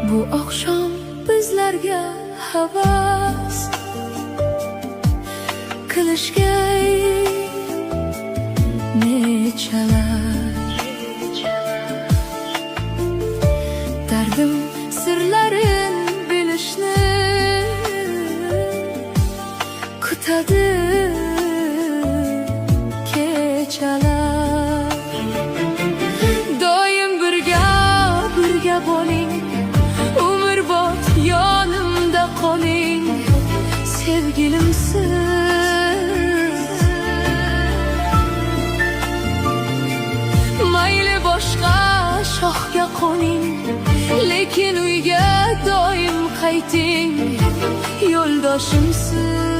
Bu oqshom bizlarga havas qilishga nechalar dardim sirlarin bilishni kutadi kechalar. Doim birga bo'ling, umrbod yonimda qoling, sevgilimsiz. Mayli boshqa shoxga qo'ning, lekin uyga doim qayting, yo'ldoshimsiz.